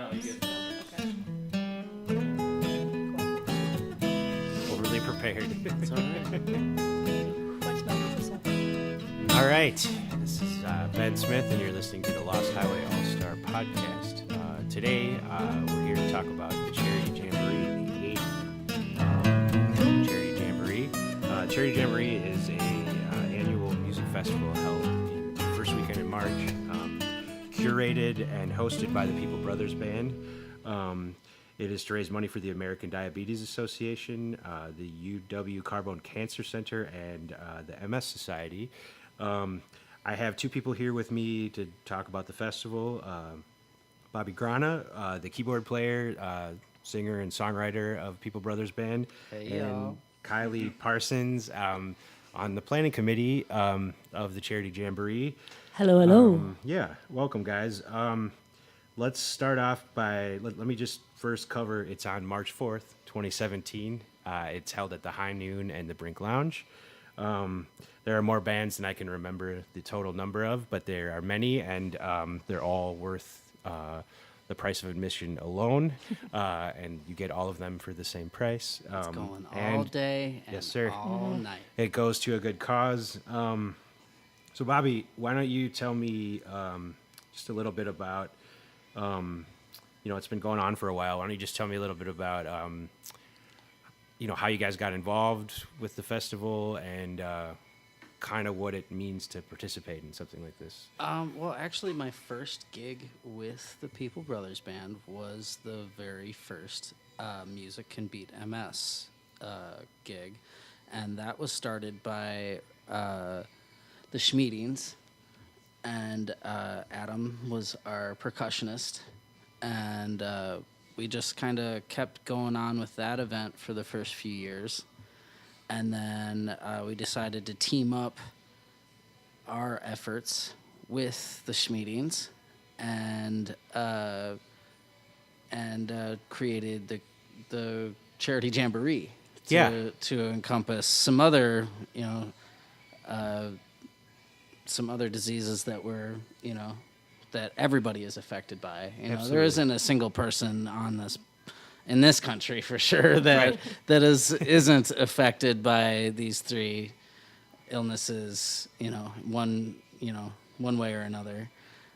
No, you're good. Okay. Overly prepared. It's all right. All right. This is Ben Smith, and you're listening to the Lost Highway Allstar Podcast. Today, we're here to talk about the Charity Jamboree, the 8th Charity Jamboree. Charity Jamboree is a annual music festival held in the first weekend in March, curated and hosted by the People Brothers Band. It is to raise money for the American Diabetes Association, the UW Carbone Cancer Center, and the MS Society. I have two people here with me to talk about the festival. Bobby Grana, the keyboard player, singer and songwriter of People Brothers Band, Hey, and y'all. Kylei Parsons on the planning committee of the Charity Jamboree. Hello. Yeah, welcome, guys. Let's start off by, let me just first cover, it's on March 4th, 2017. It's held at the High Noon and the Brink Lounge. There are more bands than I can remember the total number of, but there are many, and they're all worth the price of admission alone, and you get all of them for the same price. It's going all and day and yes, sir. all night. It goes to a good cause. So, Bobby, why don't you tell me just a little bit about, it's been going on for a while. Why don't you just tell me a little bit about, how you guys got involved with the festival and kind of what it means to participate in something like this? Well, actually, my first gig with the People Brothers Band was the very first Music Can Beat MS gig, and that was started by the Schmeedings, and Adam was our percussionist, and we just kind of kept going on with that event for the first few years. And then we decided to team up our efforts with the Schmeedings and created the Charity Jamboree to encompass some other diseases that were that everybody is affected by. There isn't a single person in this country for sure that isn't affected by these three illnesses, one way or another.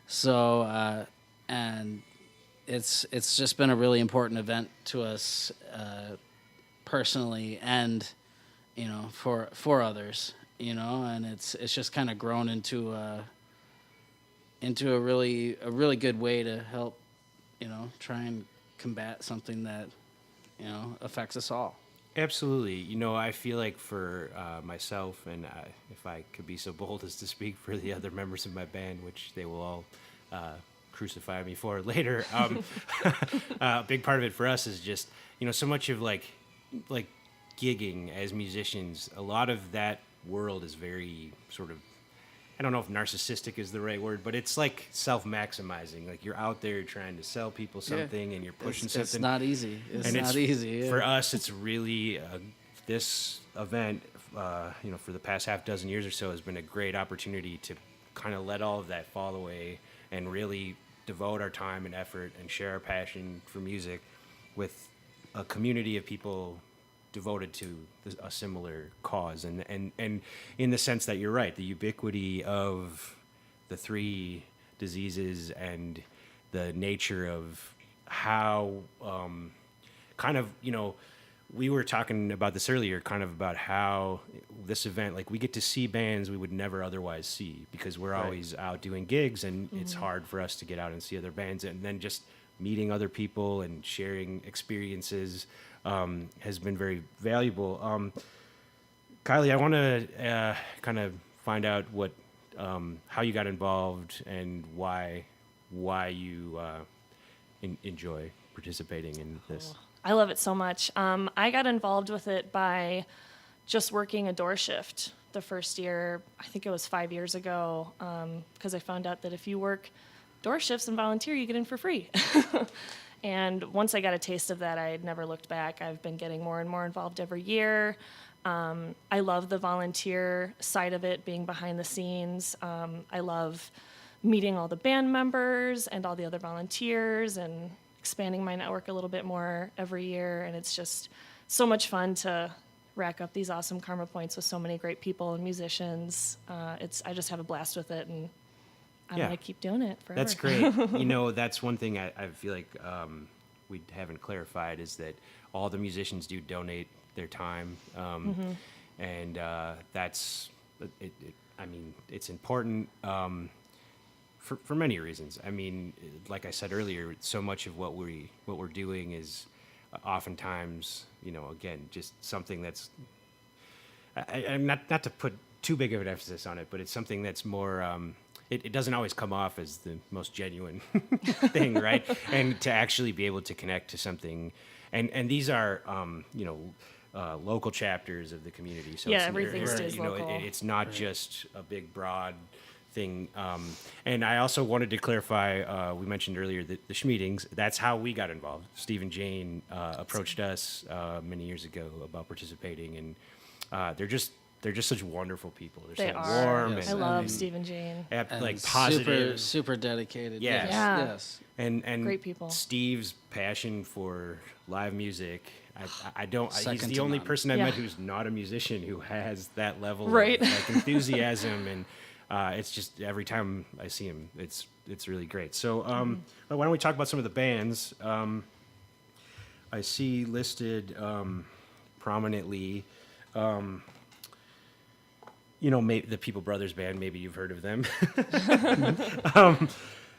So and it's just been a really important event to us personally and for others, and it's just kind of grown into a really good way to help try and combat something that affects us all. Absolutely. I feel like for myself, and if I could be so bold as to speak for the other members of my band, which they will all crucify me for later, a big part of it for us is just so much of like gigging as musicians. A lot of that world is very sort of, I don't know if narcissistic is the right word, but it's like self-maximizing. Like you're out there trying to sell people something, and you're pushing something. It's not easy. It's and not easy. Yeah. For us, it's really this event. For the past half dozen years or so, has been a great opportunity to kind of let all of that fall away and really devote our time and effort and share our passion for music with a community of people devoted to a similar cause, and in the sense that you're right, the ubiquity of the three diseases and the nature of how we were talking about this earlier, kind of about how this event, like we get to see bands we would never otherwise see because we're always out doing gigs, and it's hard for us to get out and see other bands, and then just meeting other people and sharing experiences has been very valuable. Kylei, I want to kind of find out what how you got involved and why you enjoy participating in this. I love it so much. I got involved with it by just working a door shift the first year. I think it was 5 years ago, because I found out that if you work door shifts and volunteer, you get in for free. And once I got a taste of that, I had never looked back. I've been getting more and more involved every year. I love the volunteer side of it, being behind the scenes. I love meeting all the band members and all the other volunteers and expanding my network a little bit more every year, and it's just so much fun to rack up these awesome karma points with so many great people and musicians. I just have a blast with it, and I'm going to keep doing it forever. That's great. That's one thing I feel like we haven't clarified is that all the musicians do donate their time, and that's it. I mean, it's important for many reasons. I mean, like I said earlier, so much of what we're doing is oftentimes, again, just something that's. I'm not to put too big of an emphasis on it, but it's something that's more. It doesn't always come off as the most genuine thing, right? And to actually be able to connect to something, and these are, local chapters of the community. So everything stays local. It's not just a big, broad thing. And I also wanted to clarify, we mentioned earlier that the Schmeetings, that's how we got involved. Steve and Jane approached us many years ago about participating, and they're just such wonderful people. They're so warm. Yes. And, I love Steve and Jane. Like positive. Super dedicated. Yes. Yes. And great people. Steve's passion for live music. I don't. Second he's the to only none. person I met who's not a musician who has that level Right. of enthusiasm, and it's just every time I see him, it's really great. So why don't we talk about some of the bands? I see listed prominently. The People Brothers Band, maybe you've heard of them.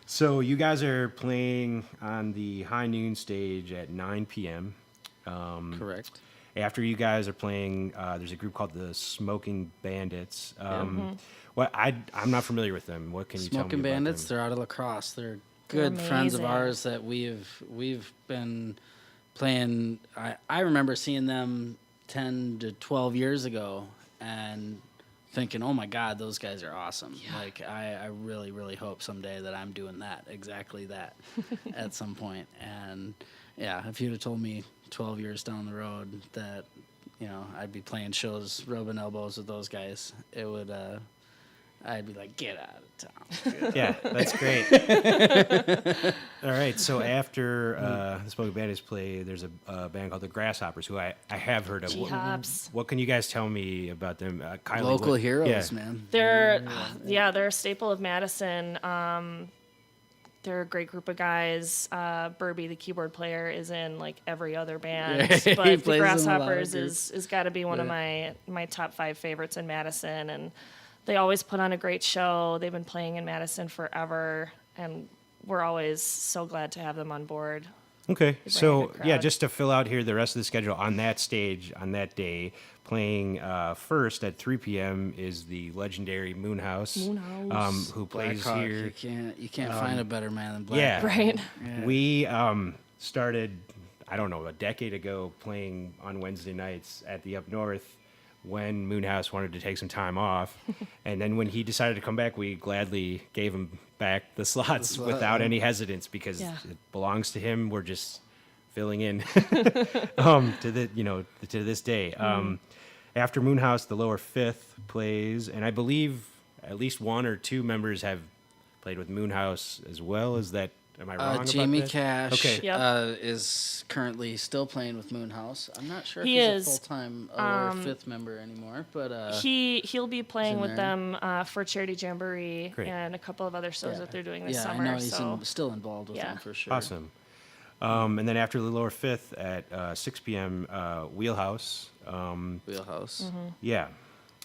So you guys are playing on the High Noon stage at 9 p.m. Correct. After you guys are playing, there's a group called the Smoking Bandits. I'm not familiar with them. What can you tell me Smoking about Bandits, them? they're out of La Crosse. They're good friends of amazing. ours that we've been playing. I remember seeing them 10 to 12 years ago and thinking, oh my God, those guys are awesome. Yeah. Like, I really, really hope someday that I'm doing exactly that at some point. And yeah, if you'd have told me 12 years down the road that, I'd be playing shows, rubbing elbows with those guys, it would, I'd be like, get out of town. Yeah, that's great. All right, so after the Smoking Bandits play, there's a band called the Grasshoppers, who I have heard of. G-Hops. What can you guys tell me about them? Kylei, Local heroes, yeah. man. They're a staple of Madison. They're a great group of guys. Burby, the keyboard player, is in like every other band, Yeah, but he the plays in a lot of Grasshoppers groups. is got to be one of my top 5 favorites in Madison, and they always put on a great show. They've been playing in Madison forever, and we're always so glad to have them on board. Okay, bring a so good crowd. yeah, just to fill out here the rest of the schedule on that stage on that day, playing first at 3 p.m. is the legendary Moonhouse, who plays Blackhawk, here. You can't find a better man than Black. Yeah, Right. Yeah. We started, I don't know, a decade ago playing on Wednesday nights at the Up North when Moonhouse wanted to take some time off, and then when he decided to come back, we gladly gave him back the slots without any hesitance because it belongs to him. We're just filling in to this day. After Moonhouse, the Lower Fifth plays, and I believe at least one or two members have played with Moonhouse as well. Is that, am I wrong about Jamie that? Cash Okay. Yep. is currently still playing with Moonhouse. I'm not sure if He he's is. a full-time Lower Fifth member anymore, but He'll be playing in with there. them for Charity Jamboree Great. and a couple of other shows that they're doing this yeah, summer. I know he's so still involved with them for sure. Awesome. And then after the Lower Fifth at 6 p.m., Wheelhouse. Wheelhouse. Yeah.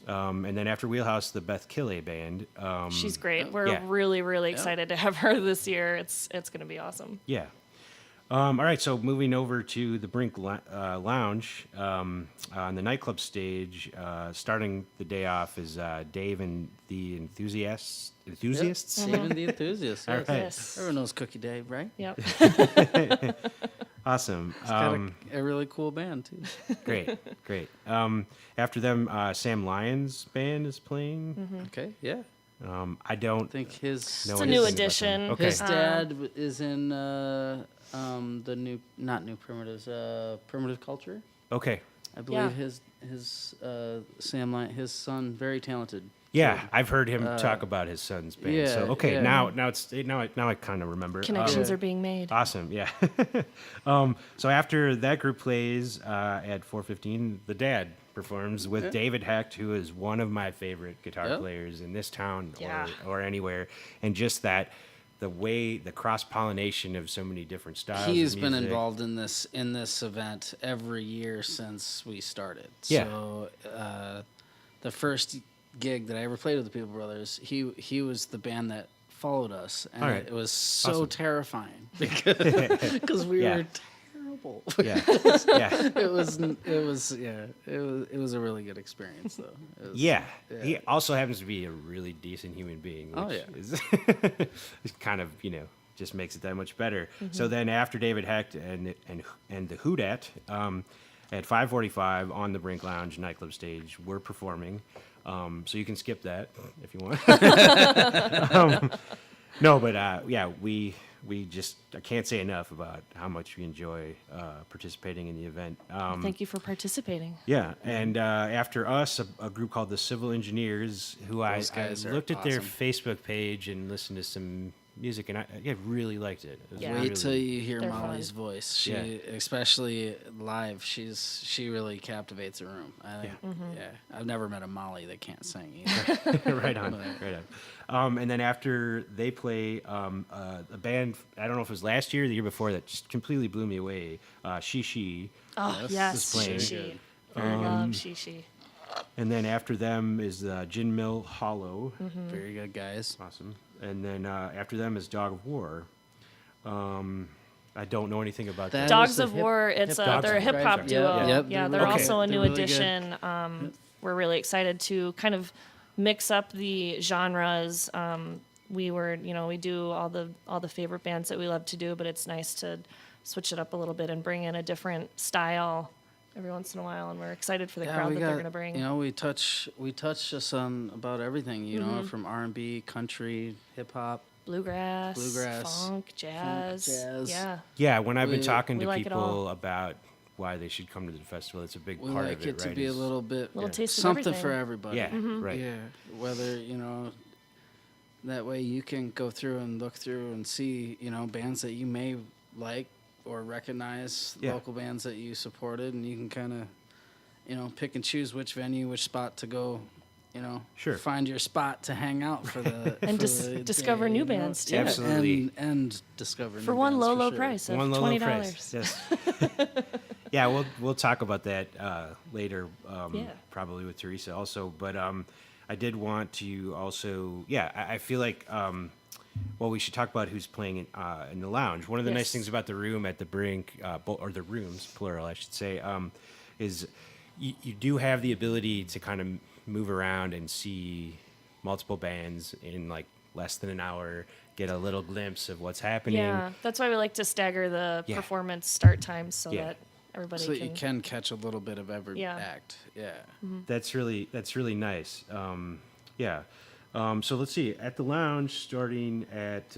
And then after Wheelhouse, the Beth Kylei Band. she's great. We're yeah. really, really excited to have her this year. It's going to be awesome. Yeah. All right, so moving over to the Brink Lounge on the nightclub stage, starting the day off is Dave and the Enthusiasts. Enthusiasts? Even the enthusiasts. All yes. right. Yes. Everyone knows Cookie Dave, right? Yep. Awesome. Got a really cool band too. Great. After them, Sam Lyons' band is playing. Okay, yeah. I don't I think his know It's a anything new about them. addition. Okay. his dad is in the new primitives, primitive culture. Okay. I believe Yeah. his Sam Lyon, his son, very talented Yeah, I've heard him talk about his son's band. yeah, So okay, yeah. now I kind of remember. Connections are being made. Awesome, yeah. So after that group plays at 4:15, the dad performs with David Hecht, who is one of my favorite guitar Yep. players in this town Yeah. or anywhere, and just that the cross pollination of so many different styles. He's of been music. involved in this event every year since we started. Yeah. So the first gig that I ever played with the People Brothers, he was the band that followed us, and All right. it was so Awesome. terrifying because we Yeah. were terrible. Yeah, yeah. it was a really good experience though. It was- Yeah. He also happens to be a really decent human being, which Oh, yeah. is is kind of, just makes it that much better. So then after David Hecht and the Hoodat, at 5:45 on the Brink Lounge nightclub stage, we're performing. So you can skip that if you want. No, but yeah, we just, I can't say enough about how much we enjoy participating in the event. Thank you for participating. Yeah, and after us, a group called the Civil Engineers, who I Those guys are looked at their awesome. Facebook page and listened to some music, and I really liked it. It was Yeah. Wait really- till you hear They're Molly's fun. voice. She, Yeah. especially live, she really captivates a room. Yeah, I've never met a Molly that can't sing either. right on, right on. And then after they play, a band, I don't know if it was last year or the year before, that just completely blew me away. She. Oh, Yes. yes, This playing. Shishi. Love Shishi. And then after them is Gin Mill Hollow. Very good guys. Awesome. And then after them is Dog of War. I don't know anything about that. That Dogs was the of War, it's Dogs they're a of War. hip hop Right, duo. right. Yep, Yeah, they're they're really also a good. new They're really addition. We're really excited to kind of mix up the genres. We do all the favorite bands that we love to do, but it's nice to switch it up a little bit and bring in a different style every once in a while, and we're excited for the crowd that they're going to bring. We touch us on about everything. From R&B, country, hip hop. Bluegrass, Bluegrass, funk, jazz. jazz. Yeah. Yeah, when I've been We- talking we to like it all. people about why they should come to the festival, it's a big We part like of it, it to right? be a is- little bit Little taste of something everything. for everybody. Yeah, right. Yeah, whether that way you can go through and look through and see bands that you may like or recognize, Yeah. local bands that you supported, and you can kind of pick and choose which venue, which spot to go. Sure. Find your spot to hang out for the And for the discover day, new bands, too. Yeah, Absolutely. and discover For new one bands, low sure. price of One low $20. price. Yes. Yeah, we'll talk about that later, Yeah. probably with Teresa also. But I did want to also, I feel like, we should talk about who's playing in the lounge. One of the nice Yes. things about the room at the Brink, or the rooms, plural, I should say, is you do have the ability to kind of move around and see multiple bands in like less than an hour, get a little glimpse of what's happening. Yeah, that's why we like to stagger the Yeah. performance start times so Yeah. that everybody So that can. you can catch a little bit of every Yeah. act. Yeah. That's really nice. So let's see. At the lounge, starting at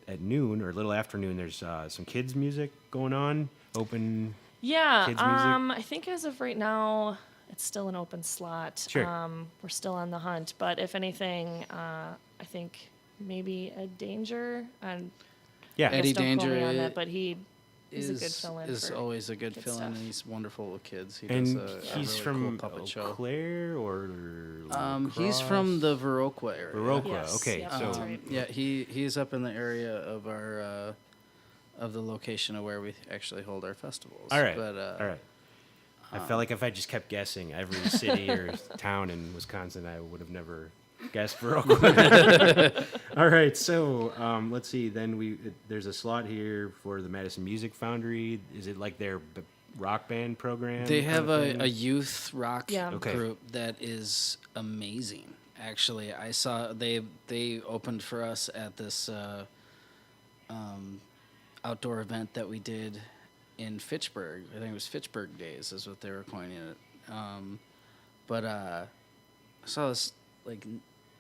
at noon or a little after noon, there's some kids music going on. Open. Yeah, kids music? I think as of right now, it's still an open slot. Sure. We're still on the hunt, but if anything, I think maybe a Danger. And Yeah. I guess Eddie don't quote me Danger on that, but he is a good is fill-in. for always a good good fill-in, stuff. and he's wonderful with kids. He And does a he's really from cool puppet show. Eau Claire or He's from the Viroqua area. Viroqua. Yes, Okay, yeah, so that's right. Yeah, he's up in the area of our of the location of where we actually hold our festivals. all right, But, all right. I felt like if I just kept guessing every city or town in Wisconsin, I would have never guessed Viroqua. All right, so let's see. Then there's a slot here for the Madison Music Foundry. Is it like their rock band program? They kind have of thing? a youth rock Yeah. Okay. group that is amazing. Actually, I saw they opened for us at this outdoor event that we did in Fitchburg. I think it was Fitchburg Days is what they were coining it. But I saw this like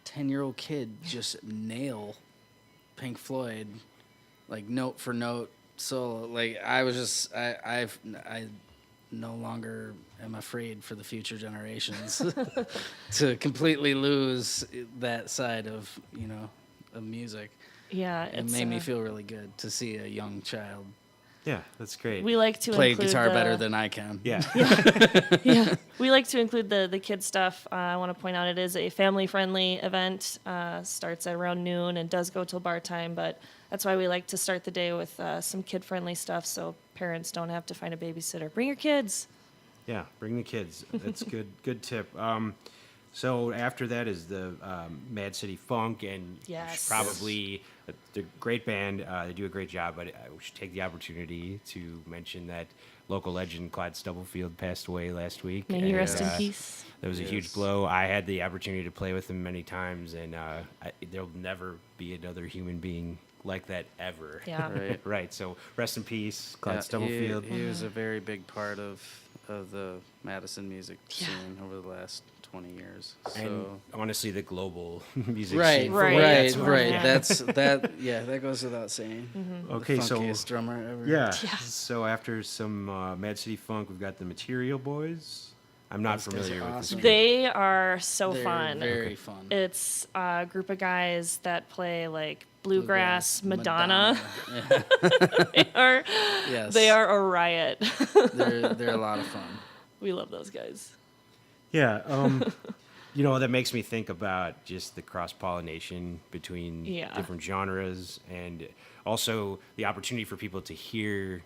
10-year-old kid just nail Pink Floyd, like note for note. So like I was just I no longer am afraid for the future generations to completely lose that side of, of music. Yeah, It made me feel really good to see a young child Yeah, that's great. We like to play include guitar better than I can. Yeah. Yeah, we like to include the kid stuff. I want to point out it is a family-friendly event. Starts at around noon and does go till bar time, but that's why we like to start the day with some kid-friendly stuff so parents don't have to find a babysitter. Bring your kids. Yeah, bring the kids. That's good. Good tip. So after that is the Mad City Funk, and Yes. probably the great band. They do a great job, but I should take the opportunity to mention that local legend Clyde Stubblefield passed away last week. May he and, rest in peace. That was a huge blow. I had the opportunity to play with him many times, and there'll never be another human being like that ever. Yeah. Right. Right. So rest in peace, Clyde Yeah, Stubblefield. He was a very big part of the Madison music Yeah. scene over the last 20 years. And So honestly, the global music right, scene. for Right. what right, that's worth. right. Yeah. That goes without saying. Okay, the so funkiest drummer ever. yeah. Yeah. So after some Mad City Funk, we've got the Material Boys. I'm not Those guys familiar are with awesome. this. They are so They're fun. Very fun. It's a group of guys that play like bluegrass, Madonna. Yeah. they are Yes. they are a riot. They're a lot of fun. We love those guys. Yeah. That makes me think about just the cross pollination between Yeah. different genres, and also the opportunity for people to hear.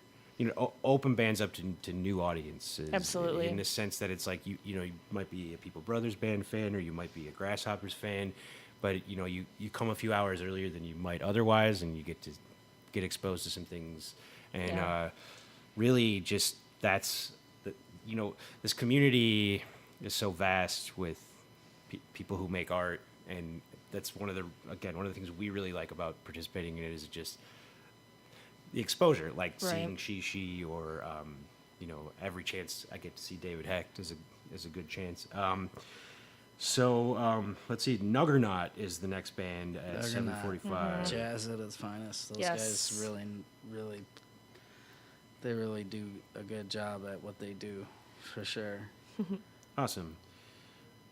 Open bands up to new audiences. Absolutely. In the sense that it's like you might be a People Brothers Band fan, or you might be a Grasshoppers fan, but you come a few hours earlier than you might otherwise, and you get to get exposed to some things, and Yeah. really just that's this community is so vast with people who make art, and that's one of the things we really like about participating in it is just the exposure, like Right. seeing She, or every chance I get to see David Hecht is a good chance. Let's see, Nuggernaut is the next band at Nuggernaut. 7:45. Jazz at its finest. Those Yes. guys really, they really do a good job at what they do, for sure. Awesome.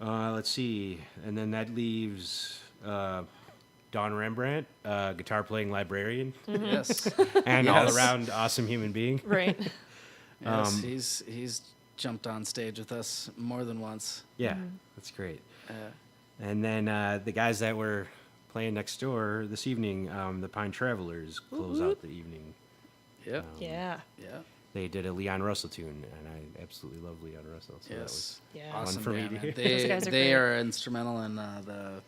Let's see, and then that leaves Don Rembrandt, guitar playing librarian, Yes. and Yes. all around awesome human being. Right. Yes, he's jumped on stage with us more than once. Yeah, that's great. Uh, And then the guys that were playing next door this evening, the Pine Travelers, close out the evening. yeah. Yeah. Yeah. They did a Leon Russell tune, and I absolutely love Leon Russell. So Yes. Yeah. Awesome for me band, to man. hear. Those They guys are they great. are instrumental in the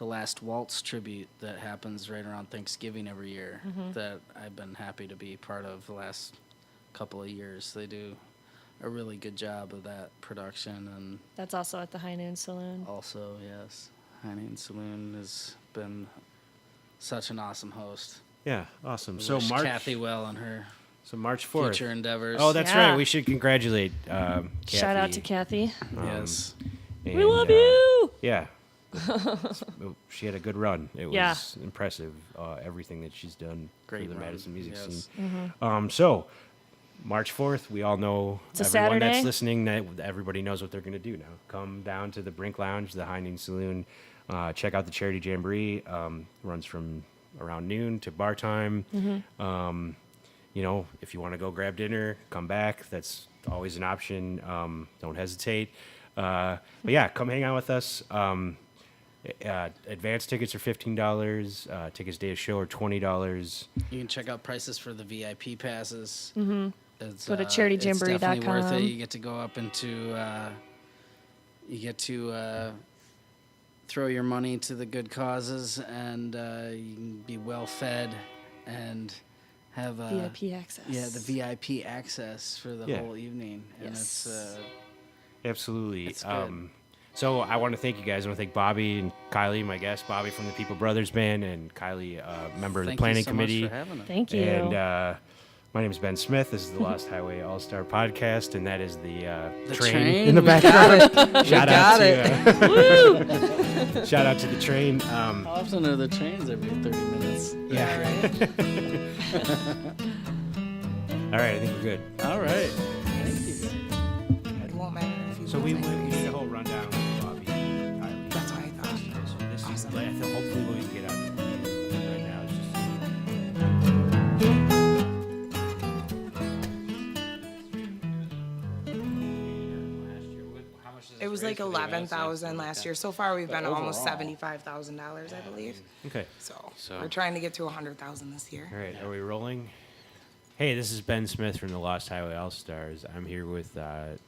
last waltz tribute that happens right around Thanksgiving every year. That I've been happy to be part of the last couple of years. They do a really good job of that production, and That's also at the High Noon Saloon. also yes, Honey Saloon has been such an awesome host. Yeah, awesome. We So wish March Kathy well on her March 4th. future endeavors. Oh, that's Yeah. right. We should congratulate Kathy. Shout out to Kathy. yes. We and, love you. Yeah. She had a good run. It was Yeah. impressive, everything that she's done Great for the run, Madison music yes. scene. So, March 4th, we all know, It's a everyone Saturday. that's listening, that everybody knows what they're going to do now. Come down to the Brink Lounge, the High Noon Saloon, check out the Charity Jamboree. Runs from around noon to bar time. If you want to go grab dinner, come back. That's always an option. Don't hesitate. But yeah, come hang out with us. Advance tickets are $15. Tickets day of show are $20. You can check out prices for the VIP passes. It's, Go to It's definitely worth it. charityjamboree.com. You get to go up into, you get to throw your money to the good causes, and you can be well fed and have VIP access. Yeah, the VIP access for the Yeah. whole evening, and Yes. it's Absolutely. It's good. So I want to thank you guys. I want to thank Bobby and Kylei, my guest, Bobby from the People Brothers Band, and Kylei, member of the thank planning you so committee. much for having us. Thank you. And my name is Ben Smith. This is the Lost Highway All-Star Podcast, and that is the train train. in the We background. Shout out got to shout out to the train. How often are the trains every 30 minutes? Yeah. All right, I think we're good. All right. Thank you. So we need a whole rundown with Bobby and Kylei. That's what I thought. So this Awesome. is, hopefully we can get out right now. It's just how much does It was this like raise for the event? 11,000 last year. So far, we've been almost overall. $75,000, I believe. Okay. So So- we're trying to get to 100,000 this year. All right, are we rolling? Hey, this is Ben Smith from the Lost Highway Allstars. I'm here with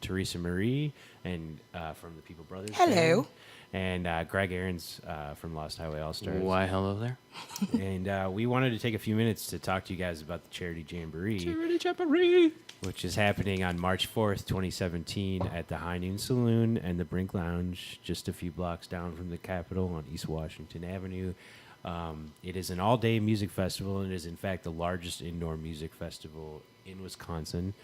Teresa Marie and from the People Brothers. Hello. Band, and Greg Arenz from Lost Highway Allstars. Why, hello there. And we wanted to take a few minutes to talk to you guys about the Charity Jamboree, Jamboree. which is happening on March 4th, 2017 at the High Noon Saloon and the Brink Lounge, just a few blocks down from the Capitol on East Washington Avenue. It is an all-day music festival, and it is, in fact, the largest indoor music festival in Wisconsin.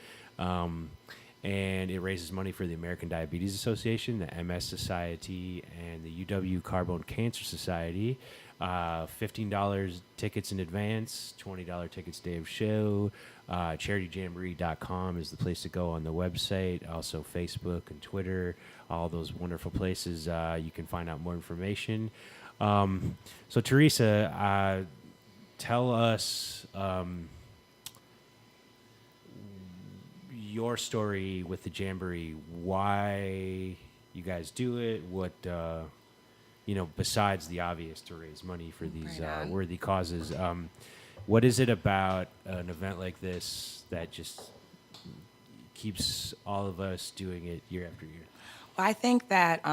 And it raises money for the American Diabetes Association, the MS Society, and the UW Carbone Cancer Society. $15 tickets in advance, $20 tickets day of show. CharityJamboree.com is the place to go on the website. Also Facebook and Twitter, all those wonderful places. You can find out more information. So Teresa, tell us your story with the Jamboree, why you guys do it, what, besides the obvious to raise money for these Right on. worthy causes. What is it about an event like this that just keeps all of us doing it year after year? Well, I think that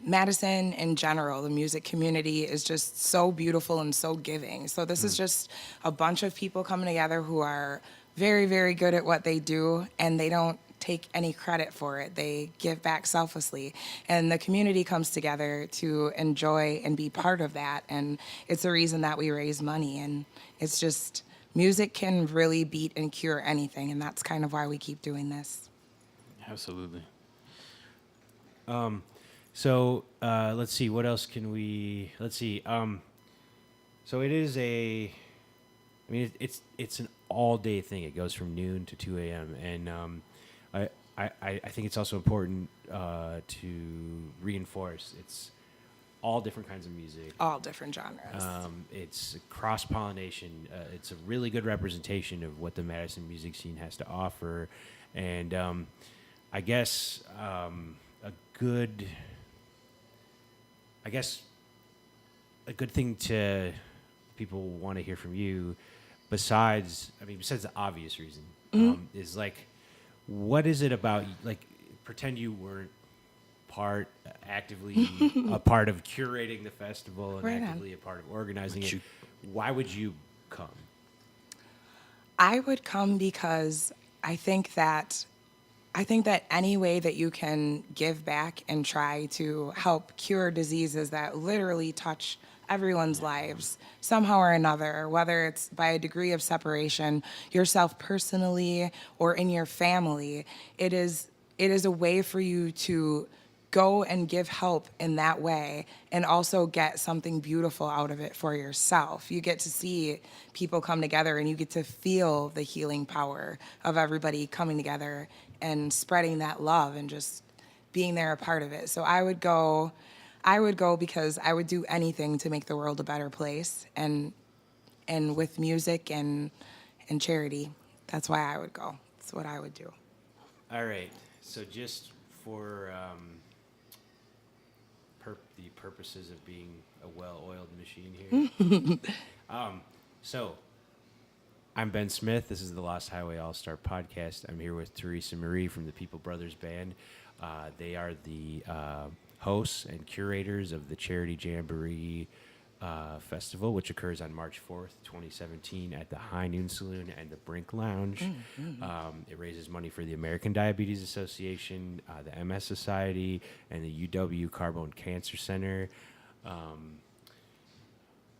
Madison in general, the music community, is just so beautiful and so giving. So this is just a bunch of people coming together who are very, very good at what they do, and they don't take any credit for it. They give back selflessly. And the community comes together to enjoy and be part of that. And it's the reason that we raise money. And it's just, music can really beat and cure anything. And that's kind of why we keep doing this. Absolutely. So let's see, what else can we? Let's see. So it is it's an all day thing. It goes from noon to 2 a.m. And I think it's also important to reinforce it's all different kinds of music. All different genres. It's cross pollination. It's a really good representation of what the Madison music scene has to offer, and I guess a good thing to people want to hear from you, besides the obvious reason, is like, what is it about, like, pretend you weren't actively a part of curating the festival and Right on. actively a part of organizing it. Why would you come? I would come because I think that any way that you can give back and try to help cure diseases that literally touch everyone's lives somehow or another, whether it's by a degree of separation, yourself personally or in your family, it is a way for you to go and give help in that way and also get something beautiful out of it for yourself. You get to see people come together and you get to feel the healing power of everybody coming together and spreading that love and just being there a part of it. So I would go because I would do anything to make the world a better place, and with music and charity, that's why I would go. That's what I would do. All right. So just for the purposes of being a well-oiled machine here. So I'm Ben Smith. This is the Lost Highway All-Star Podcast. I'm here with Teresa Marie from the People Brothers Band. They are the hosts and curators of the Charity Jamboree Festival, which occurs on March 4th, 2017 at the High Noon Saloon and the Brink Lounge. It raises money for the American Diabetes Association, the MS Society, and the UW Carbone Cancer Center.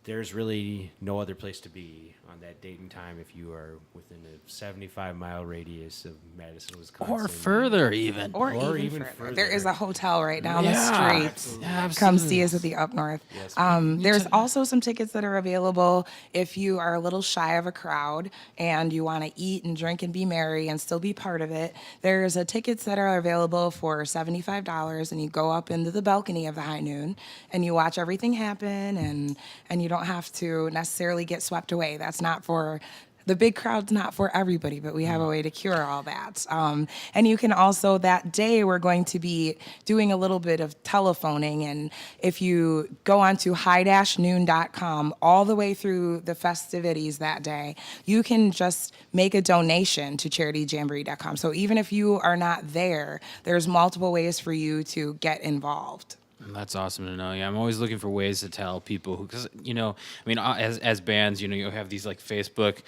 there's really no other place to be on that date and time if you are within a 75-mile radius of Madison, Wisconsin. Or further, even. Or even further. There is a hotel right down the street. Absolutely. Come see us at the Up North. Yes, There's also some tickets that are available if you are a little shy of a crowd and you want to eat and drink and be merry and still be part of it. There's tickets that are available for $75, and you go up into the balcony of the High Noon and you watch everything happen, and you don't have to necessarily get swept away. That's not for the big crowd's not for everybody, but we have a way to cure all that. And you can also, that day, we're going to be doing a little bit of telephoning. And if you go onto high-noon.com all the way through the festivities that day, you can just make a donation to charityjamboree.com. So even if you are not there, there's multiple ways for you to get involved. That's awesome to know. Yeah, I'm always looking for ways to tell people because as bands, you have these like Facebook,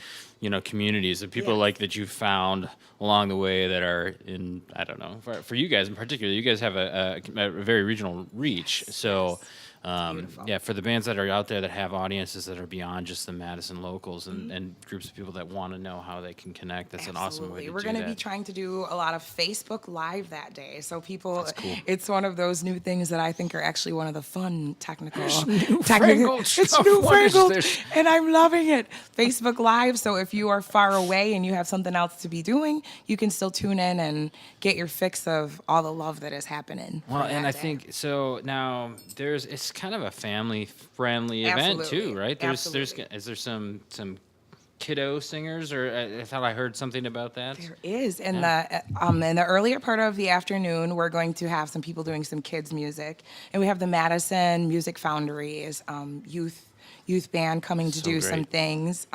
communities of people like that you've found along the way that are in. I don't know, for you guys in particular, you guys have a very regional reach. So. For the bands that are out there that have audiences that are beyond just the Madison locals and groups of people that want to know how they can connect, that's an awesome way to We're do that. going to be trying to do a lot of Facebook Live that day. So people, That's cool. It's one of those new things that I think are actually one of the fun technical. It's It's newfangled, and I'm loving it. Facebook Live. So if you are far away and you have something else to be doing, you can still tune in and get your fix of all the love that is happening. Well, for and that I day. think so. Now it's kind of a family-friendly event Absolutely. too, right? Absolutely. Is there some kiddo singers, or I thought I heard something about that? There is. In the earlier part of the afternoon, we're going to have some people doing some kids music, and we have the Madison Music Foundry's youth band coming to So do great. some things.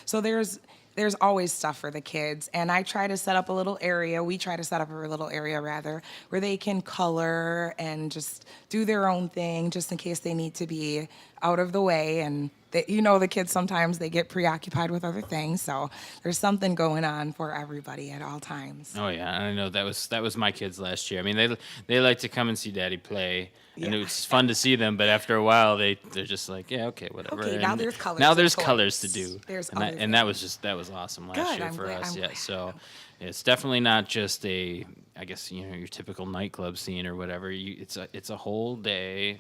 So there's always stuff for the kids, and I try to set up a little area. We try to set up a little area rather where they can color and just do their own thing, just in case they need to be out of the way. And the kids sometimes they get preoccupied with other things, so there's something going on for everybody at all times. Oh yeah, I know that was my kids last year. I mean, they like to come and see Daddy play, and Yeah. it was fun to see them. But after a while, they're just like, yeah, okay, whatever. Okay, And now there's colors Now and there's toys. colors to do. There's and other that was awesome last Good, year I'm for glad- us. I'm Yeah, glad. so it's definitely not just your typical nightclub scene or whatever. It's a whole day,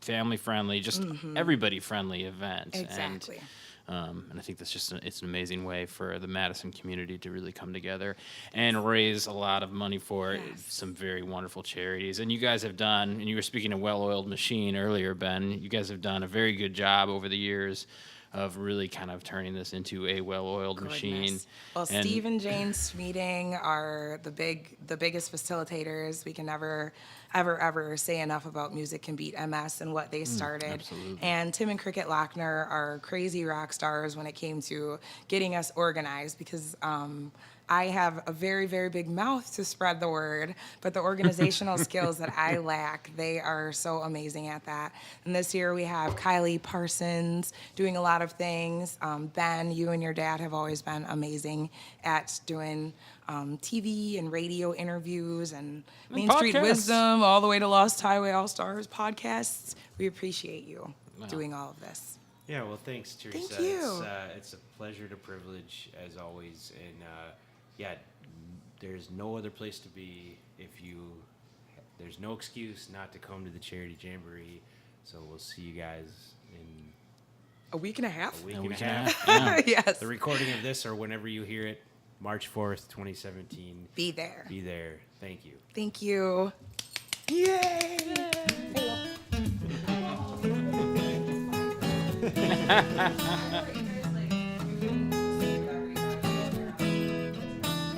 family friendly, just everybody friendly event. Exactly. And I think that's just it's an amazing way for the Madison community to really come together and raise a lot of money for some very wonderful charities. And you guys have done, and you were speaking of well-oiled machine earlier, Ben, you guys have done a very good job over the years of really kind of turning this into a well-oiled machine. Goodness. Well, And- Steve and Jane Smeeting are the biggest facilitators. We can never, ever say enough about Music Can Beat MS and what they started. absolutely. And Tim and Cricket Lochner are crazy rock stars when it came to getting us organized, because I have a very, very big mouth to spread the word, but the organizational skills that I lack, they are so amazing at that. And this year we have Kylei Parsons doing a lot of things. Ben, you and your dad have always been amazing at doing TV and radio interviews and Main Street podcasts. Wisdom, all the way to Lost Highway Allstars podcasts. We appreciate you doing all of this. Yeah, well, thanks, Teresa. Thank you. It's a pleasure to privilege, as always. And, there's no other place to be there's no excuse not to come to the Charity Jamboree. So we'll see you guys in A week and a half? a week A and week a and a half. half, yeah. Yes. The recording of this, or whenever you hear it, March 4th, 2017. Be there. Be there. Thank you. Thank you. Yay!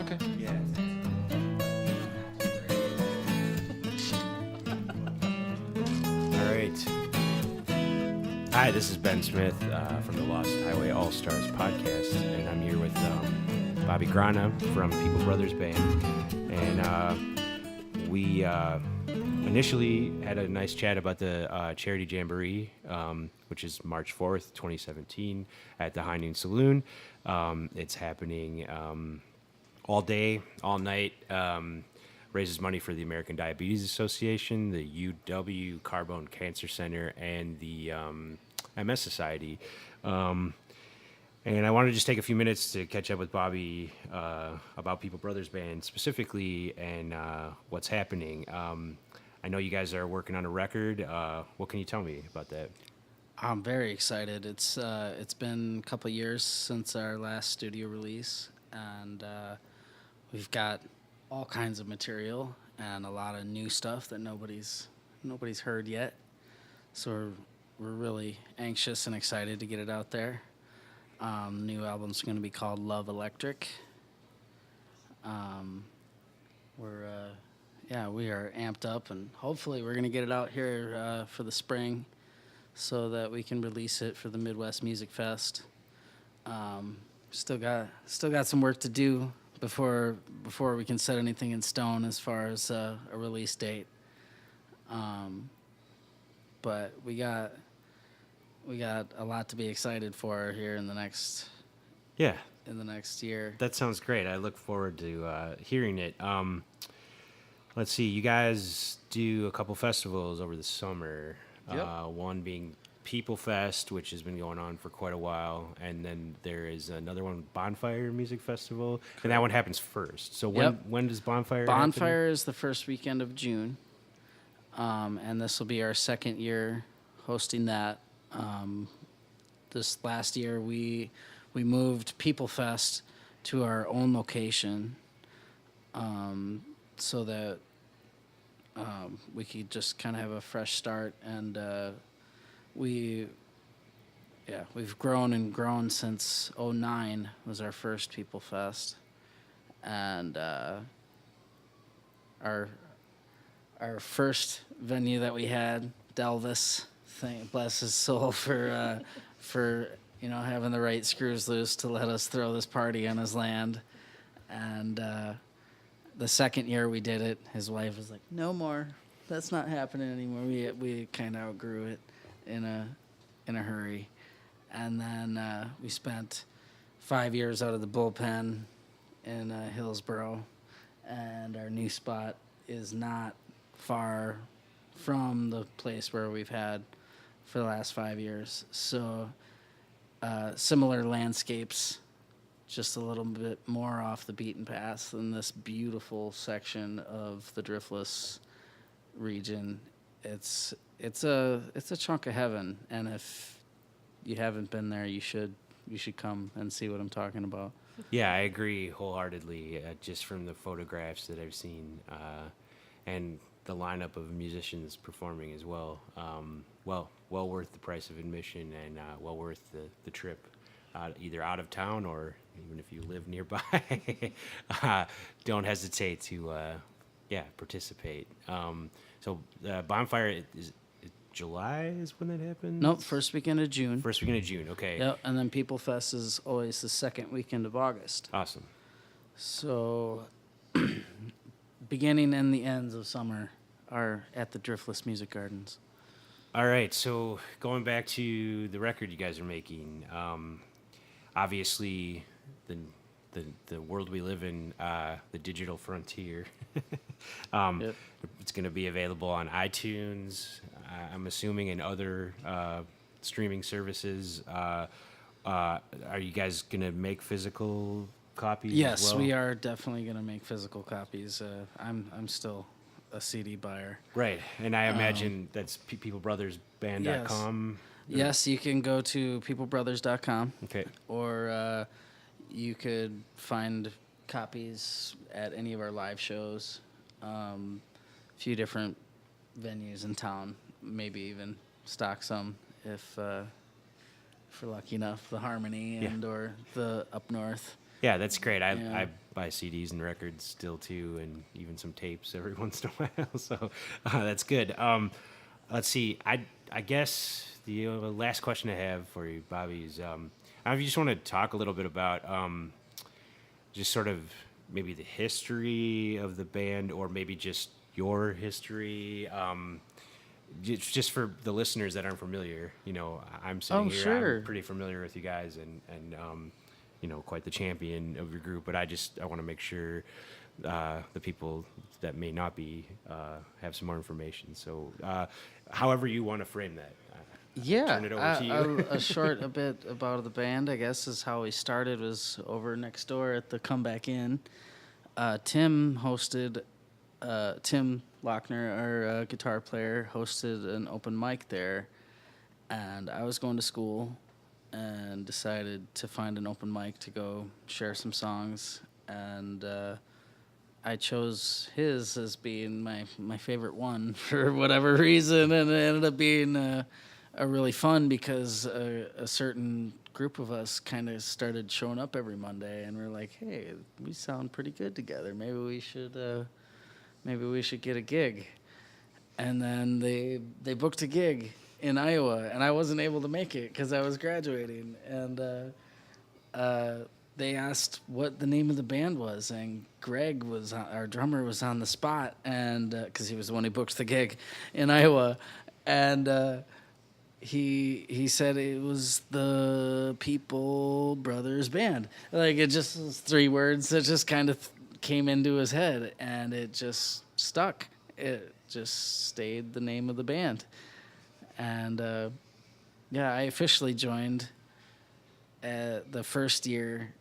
Okay. Yeah. All right. Hi, this is Ben Smith from the Lost Highway Allstars podcast, and I'm here with Bobby Grana from People Brothers Band, and we initially had a nice chat about the Charity Jamboree, which is March 4th, 2017, at the High Noon Saloon. It's happening all day, all night. Raises money for the American Diabetes Association, the UW Carbone Cancer Center, and the MS Society. And I want to just take a few minutes to catch up with Bobby about People Brothers Band specifically and what's happening. I know you guys are working on a record. What can you tell me about that? I'm very excited. It's been a couple years since our last studio release, and we've got all kinds of material and a lot of new stuff that nobody's heard yet. So we're really anxious and excited to get it out there. The new album's going to be called Love Electric. We are amped up, and hopefully we're going to get it out here for the spring so that we can release it for the Midwest Music Fest. Still got some work to do before we can set anything in stone as far as a release date. But we got a lot to be excited for here in the next year. That sounds great. I look forward to hearing it. Let's see. You guys do a couple festivals over the summer. Yep. One being People Fest, which has been going on for quite a while, and then there is another one, Bonfire Music Festival, and that one happens first. So when does Bonfire? Bonfire is the first weekend of June, and this will be our second year hosting that. This last year we moved People Fest to our own location, so that we could just kind of have a fresh start, and we've grown and grown since 2009 was our first People Fest, and our first venue that we had, Delvis, bless his soul for having the right screws loose to let us throw this party on his land. And the second year we did it, his wife was like, "No more. That's not happening anymore." We kind of outgrew it in a hurry. And then we spent 5 years out of the bullpen in Hillsboro, and our new spot is not far from the place where we've had for the last 5 years. So similar landscapes, just a little bit more off the beaten path than this beautiful section of the Driftless region. It's a chunk of heaven, and if you haven't been there, you should come and see what I'm talking about. Yeah, I agree wholeheartedly. Just from the photographs that I've seen, and the lineup of musicians performing as well. Well worth the price of admission, and well worth the trip, either out of town or even if you live nearby. Don't hesitate to participate. So Bonfire is July is when that happens? Nope, first weekend of June. First weekend of June, okay. Yep, and then People Fest is always the second weekend of August. Awesome. So beginning and the ends of summer are at the Driftless Music Gardens. All right, so going back to the record you guys are making, obviously the world we live in, the digital frontier. Yep. It's going to be available on iTunes, I'm assuming, and other streaming services. Are you guys going to make physical copies? Yes, as well? we are definitely going to make physical copies. I'm still a CD buyer. Right, and I imagine that's peoplebrothersband.com. Yes, you can go to peoplebrothers.com. Okay. Or you could find copies at any of our live shows. A few different venues in town. Maybe even stock some if we're lucky enough. The Harmony and or the Up North. Yeah, that's great. I buy CDs and records still too, and even some tapes every once in a while. So that's good. Let's see. I guess the last question I have for you, Bobby, is I just want to talk a little bit about just sort of maybe the history of the band, or maybe just your history. Just for the listeners that aren't familiar, I'm sitting here. Sure. I'm pretty familiar with you guys, and quite the champion of your group. But I want to make sure the people that may not be have some more information. So, however you want to frame that. Yeah, turn it over to you. a bit about the band, I guess, is how we started. Was over next door at the Comeback Inn. Tim Lochner, our guitar player, hosted an open mic there, and I was going to school and decided to find an open mic to go share some songs, and I chose his as being my favorite one for whatever reason, and it ended up being a really fun because a certain group of us kind of started showing up every Monday, and we're like, hey, we sound pretty good together. Maybe we should get a gig. And then they booked a gig in Iowa, and I wasn't able to make it because I was graduating. And they asked what the name of the band was, and Greg our drummer was on the spot, and because he was the one who booked the gig in Iowa, and he said it was the People Brothers Band. Like, it just was 3 words that just kind of came into his head, and it just stuck. It just stayed the name of the band. And I officially joined the first year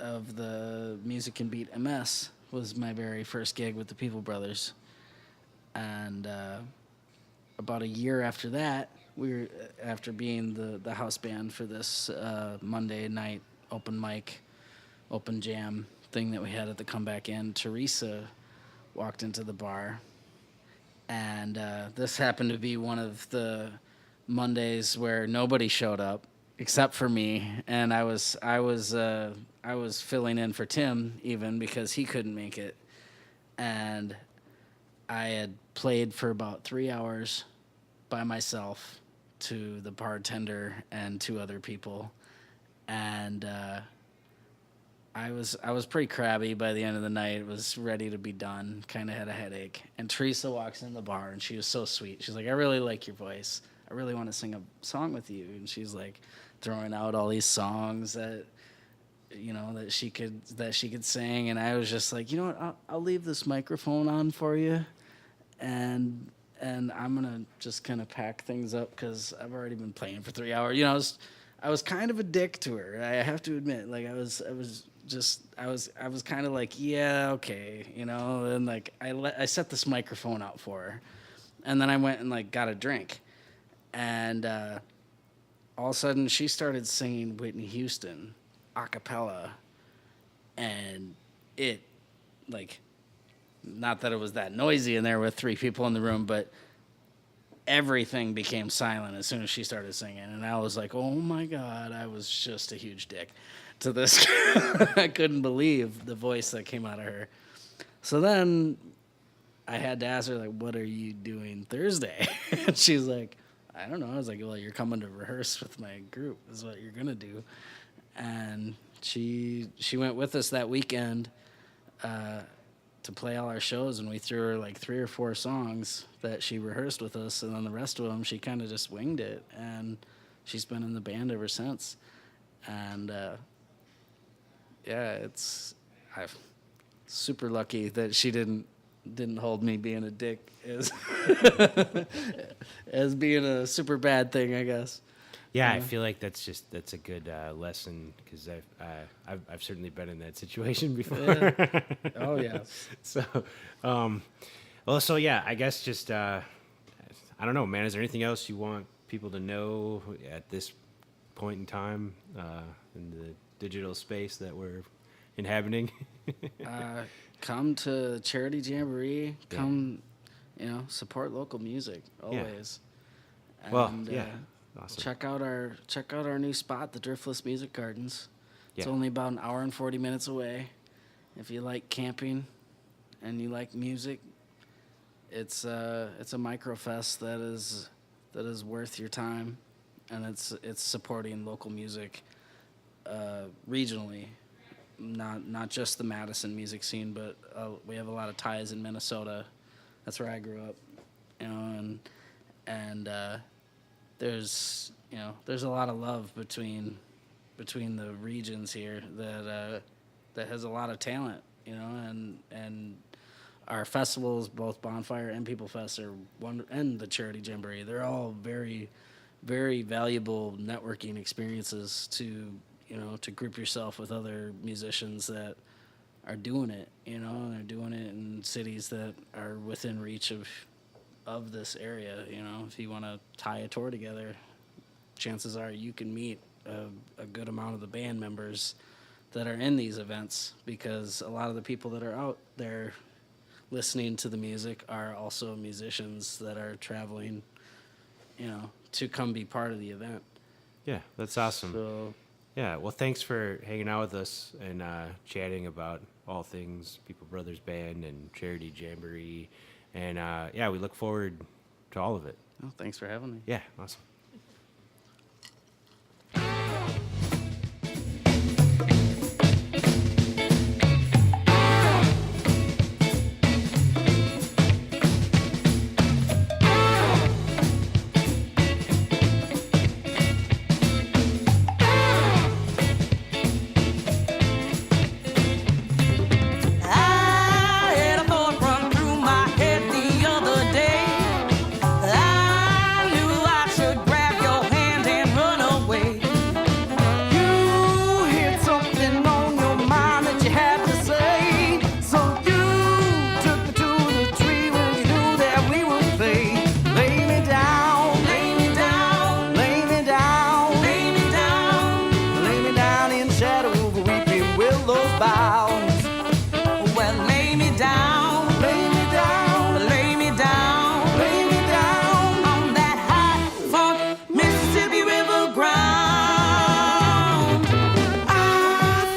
of the Music and Beat MS was my very first gig with the People Brothers. And about a year after that, after being the house band for this Monday night open mic, open jam thing that we had at the Comeback Inn, Teresa walked into the bar, and this happened to be one of the Mondays where nobody showed up except for me, and I was filling in for Tim even because he couldn't make it, and I had played for about 3 hours by myself to the bartender and 2 other people, and I was pretty crabby by the end of the night. Was ready to be done. Kind of had a headache. And Teresa walks in the bar, and she was so sweet. She's like, "I really like your voice. I really want to sing a song with you." And she's like throwing out all these songs that she could sing. And I was just like, you know what? I'll leave this microphone on for you, and I'm gonna just kind of pack things up because I've already been playing for 3 hours. I was kind of a dick to her. I have to admit. Like I was kind of like, yeah, okay, and like I set this microphone out for her, and then I went and like got a drink, and all of a sudden she started singing Whitney Houston a cappella, and it, like, not that it was that noisy in there with 3 people in the room, but everything became silent as soon as she started singing, and I was like, oh my God, I was just a huge dick to this. I couldn't believe the voice that came out of her. So then I had to ask her, like, what are you doing Thursday? And she's like, I don't know. I was like, well, you're coming to rehearse with my group is what you're gonna do. And she went with us that weekend to play all our shows, and we threw her like 3 or 4 songs that she rehearsed with us, and then the rest of them she kind of just winged it, and she's been in the band ever since. And I'm super lucky that she didn't hold me being a dick as as being a super bad thing, I guess. Yeah, I feel like that's a good lesson because I've certainly been in that situation before. Yeah. Oh yeah. So, I guess just I don't know, man. Is there anything else you want people to know at this point in time in the digital space that we're inhabiting? Come to Charity Jamboree. Come, support local music always. Yeah. Well, and, yeah. Awesome. Check out our new spot, the Driftless Music Gardens. It's Yeah. only about an hour and 40 minutes away. If you like camping and you like music, it's a microfest that is worth your time, and it's supporting local music regionally, not just the Madison music scene, but we have a lot of ties in Minnesota. That's where I grew up, and there's a lot of love between the regions here that has a lot of talent, and our festivals, both Bonfire and People Fest, and the Charity Jamboree, they're all very, very valuable networking experiences to, to group yourself with other musicians that are doing it, and they're doing it in cities that are within reach of this area. If you want to tie a tour together, chances are you can meet a good amount of the band members that are in these events, because a lot of the people that are out there listening to the music are also musicians that are traveling, to come be part of the event. Yeah, that's awesome. So, yeah, well, thanks for hanging out with us and chatting about all things People Brothers Band and Charity Jamboree. And, yeah, we look forward to all of it. oh, thanks for having me. Yeah, awesome. I had a thought run through my head the other day. I knew I should grab your hand and run away. You had something on your mind that you had to say, so you took me to the tree when you knew that we would play. Lay me down, lay me down, lay me down, lay me down, lay me down in shadow of weeping willows boughs. Well, lay me down, lay me down, lay me down, lay me down on that hot, funk Mississippi River ground. I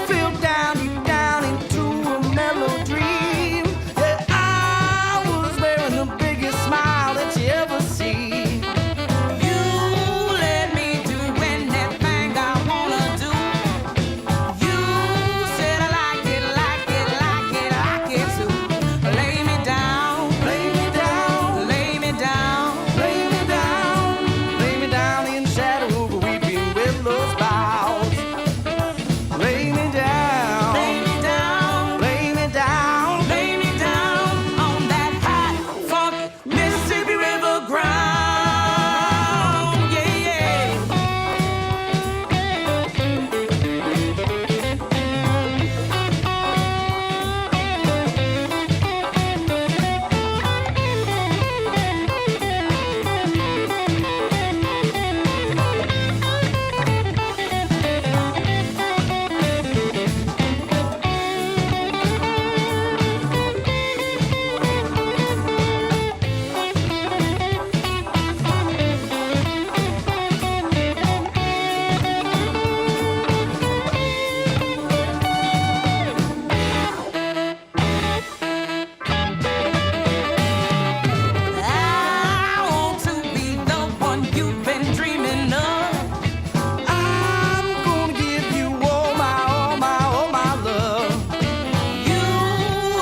fell down, deep down into a mellow dream. Yeah, I was wearing the biggest smile that you ever see. You let me do anything I wanna do. You said I like it, like it, like it, like it too. Lay me down, lay me down, lay me down, lay me down, lay me down in shadow of weeping willows boughs. Lay me down, lay me down, lay me down, lay me down on that hot, funk Mississippi River ground. Yeah, yeah. I want to be the one you've been dreaming of. I'm gonna give you all my love. You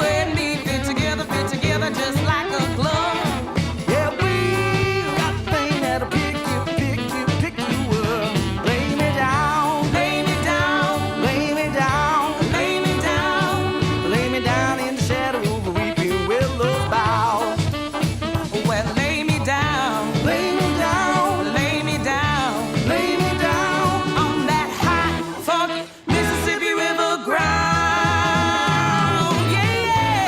and me fit together just like a glove. Yeah, we got the thing that'll pick you up. Lay me down, lay me down, lay me down, lay me down, lay me down in the shadow of a weeping willow bough. Well, lay me down, lay me down, lay me down, lay me down on that hot, funky Mississippi River ground. Yeah, yeah.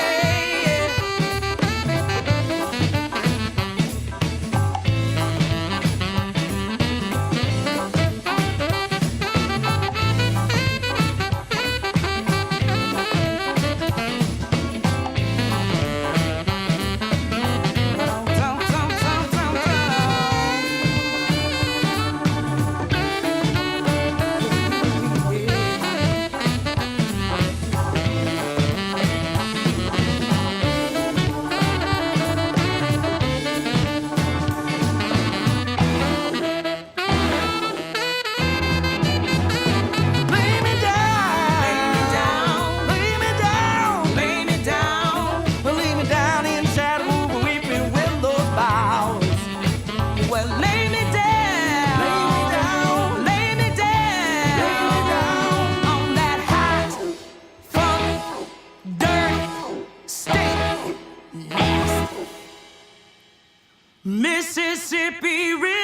Lay me down, lay me down, lay me down, lay me down, lay me down in shadow of a weeping willow boughs. Well, lay me down, lay me down, lay me down on that hot, funk, dirt, stink, nasty Mississippi River.